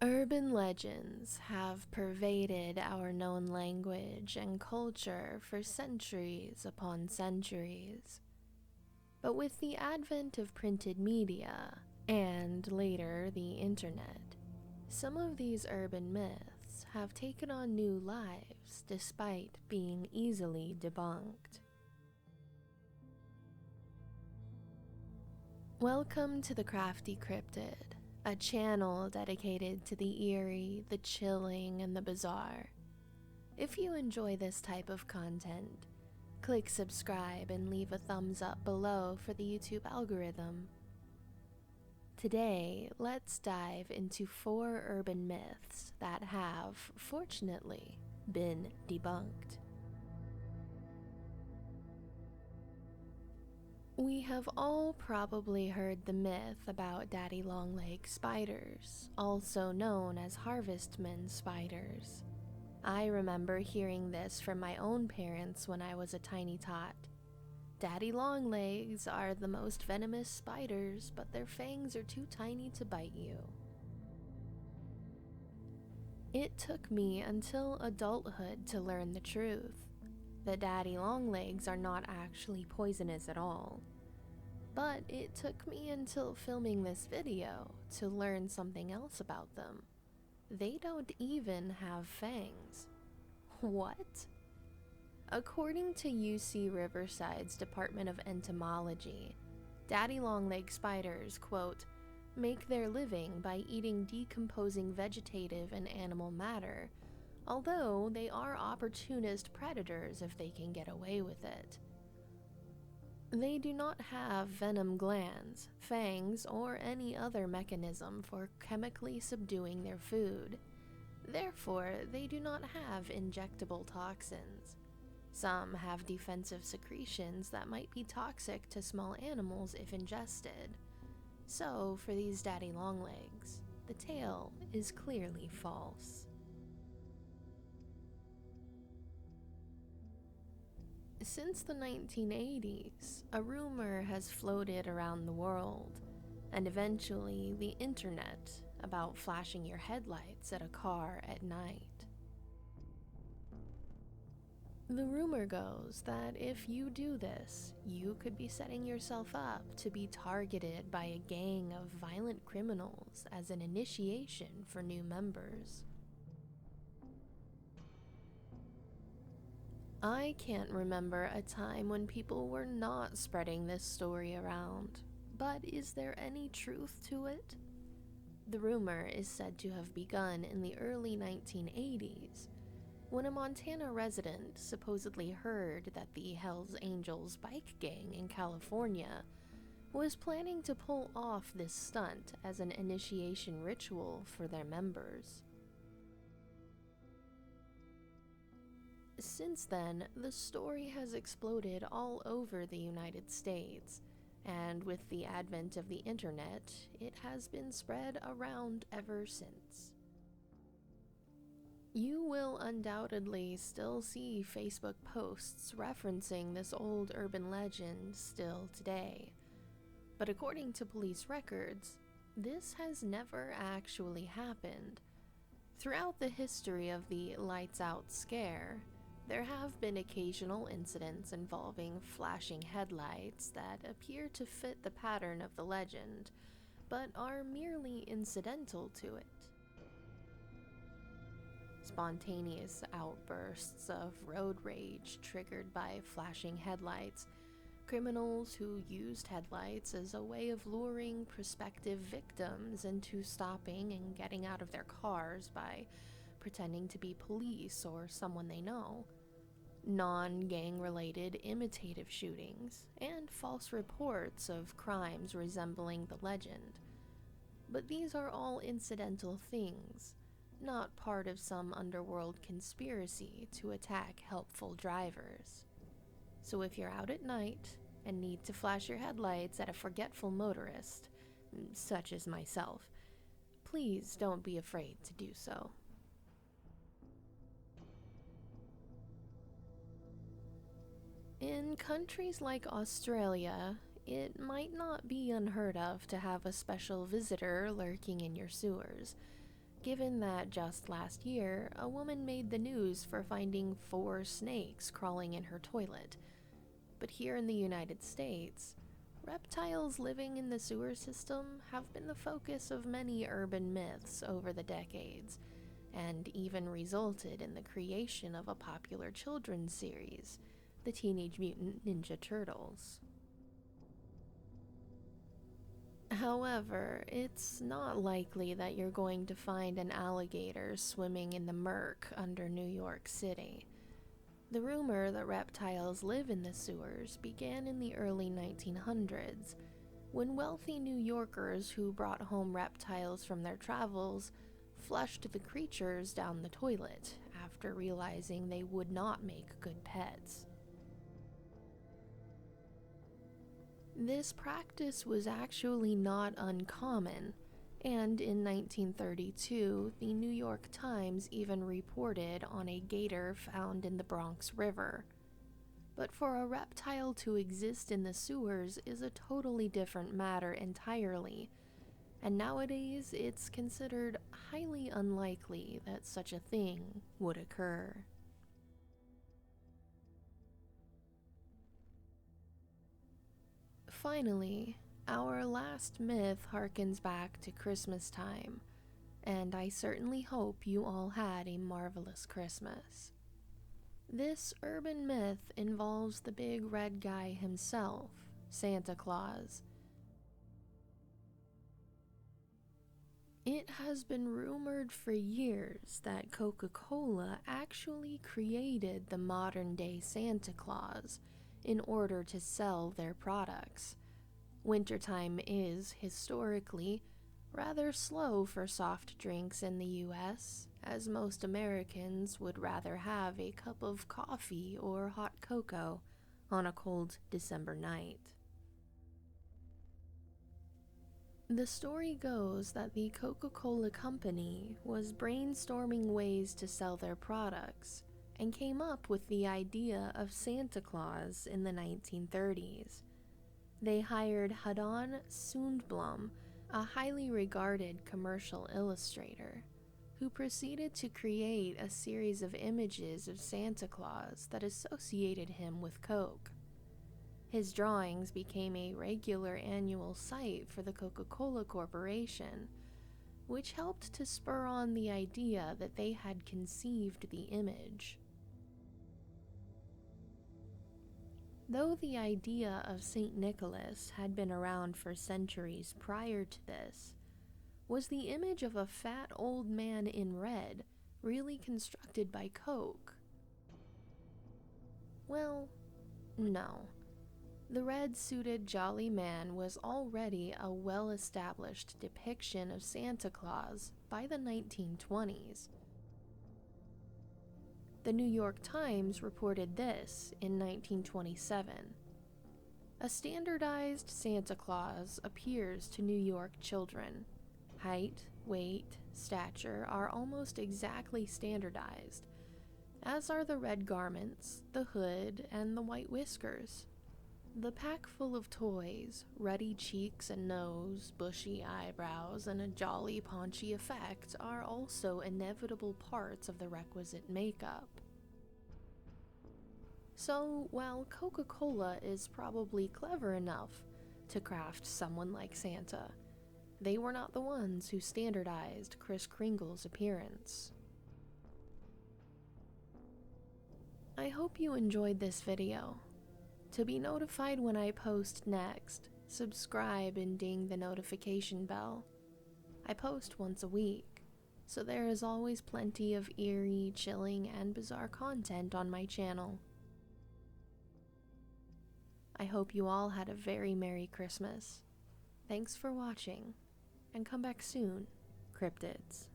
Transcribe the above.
Urban legends have pervaded our known language and culture for centuries upon centuries. But with the advent of printed media, and later the internet, some of these urban myths have taken on new lives despite being easily debunked. Welcome to the Crafty Cryptid, a channel dedicated to the eerie, the chilling, and the bizarre. If you enjoy this type of content, click subscribe and leave a thumbs up below for the YouTube algorithm. Today, let's dive into 4 urban myths that have, fortunately, been debunked. We have all probably heard the myth about daddy long-legged spiders, also known as harvestman spiders. I remember hearing this from my own parents when I was a tiny tot. Daddy longlegs are the most venomous spiders, but their fangs are too tiny to bite you. It took me until adulthood to learn the truth. The daddy longlegs are not actually poisonous at all. But it took me until filming this video to learn something else about them. They don't even have fangs. What? According to UC Riverside's Department of Entomology, daddy longlegs spiders, quote, make their living by eating decomposing vegetative and animal matter, although they are opportunist predators if they can get away with it. They do not have venom glands, fangs, or any other mechanism for chemically subduing their food. Therefore, they do not have injectable toxins. Some have defensive secretions that might be toxic to small animals if ingested. So, for these daddy longlegs, the tale is clearly false. Since the 1980s, a rumor has floated around the world, and eventually the internet, about flashing your headlights at a car at night. The rumor goes that if you do this, you could be setting yourself up to be targeted by a gang of violent criminals as an initiation for new members. I can't remember a time when people were not spreading this story around, but is there any truth to it? The rumor is said to have begun in the early 1980s, when a Montana resident supposedly heard that the Hells Angels bike gang in California was planning to pull off this stunt as an initiation ritual for their members. Since then, the story has exploded all over the United States, and with the advent of the internet, it has been spread around ever since. You will undoubtedly still see Facebook posts referencing this old urban legend still today, but according to police records, this has never actually happened. Throughout the history of the lights out scare, there have been occasional incidents involving flashing headlights that appear to fit the pattern of the legend, but are merely incidental to it. Spontaneous outbursts of road rage triggered by flashing headlights, criminals who used headlights as a way of luring prospective victims into stopping and getting out of their cars by pretending to be police or someone they know, non-gang related imitative shootings, and false reports of crimes resembling the legend. But these are all incidental things, not part of some underworld conspiracy to attack helpful drivers. So if you're out at night and need to flash your headlights at a forgetful motorist, such as myself, please don't be afraid to do so. In countries like Australia, it might not be unheard of to have a special visitor lurking in your sewers. given that just last year, a woman made the news for finding 4 snakes crawling in her toilet. But here in the United States, reptiles living in the sewer system have been the focus of many urban myths over the decades, and even resulted in the creation of a popular children's series, the Teenage Mutant Ninja Turtles. However, it's not likely that you're going to find an alligator swimming in the murk under New York City. The rumor that reptiles live in the sewers began in the early 1900s, when wealthy New Yorkers who brought home reptiles from their travels flushed the creatures down the toilet after realizing they would not make good pets. This practice was actually not uncommon, and in 1932, the New York Times even reported on a gator found in the Bronx River. But for a reptile to exist in the sewers is a totally different matter entirely, and nowadays it's considered highly unlikely that such a thing would occur. Finally, our last myth harkens back to Christmas time, and I certainly hope you all had a marvelous Christmas. This urban myth involves the big red guy himself, Santa Claus. It has been rumored for years that Coca-Cola actually created the modern-day Santa Claus in order to sell their products. Wintertime is, historically, rather slow for soft drinks in the US, as most Americans would rather have a cup of coffee or hot cocoa on a cold December night. The story goes that the Coca-Cola Company was brainstorming ways to sell their products and came up with the idea of Santa Claus in the 1930s. They hired Hadan Sundblom, a highly regarded commercial illustrator, who proceeded to create a series of images of Santa Claus that associated him with Coke. His drawings became a regular annual sight for the Coca-Cola Corporation, which helped to spur on the idea that they had conceived the image. Though the idea of St. Nicholas had been around for centuries prior to this, was the image of a fat old man in red really constructed by Coke? Well, no. The red-suited jolly man was already a well-established depiction of Santa Claus by the 1920s. The New York Times reported this in 1927. A standardized Santa Claus appears to New York children. Height, weight, stature are almost exactly standardized, as are the red garments, the hood, and the white whiskers. The pack full of toys, ruddy cheeks and nose, bushy eyebrows, and a jolly paunchy effect are also inevitable parts of the requisite makeup. So, while Coca-Cola is probably clever enough to craft someone like Santa, they were not the ones who standardized Kris Kringle's appearance. I hope you enjoyed this video. To be notified when I post next, subscribe and ding the notification bell. I post once a week, so there is always plenty of eerie, chilling, and bizarre content on my channel. I hope you all had a very Merry Christmas. Thanks for watching, and come back soon, Cryptids.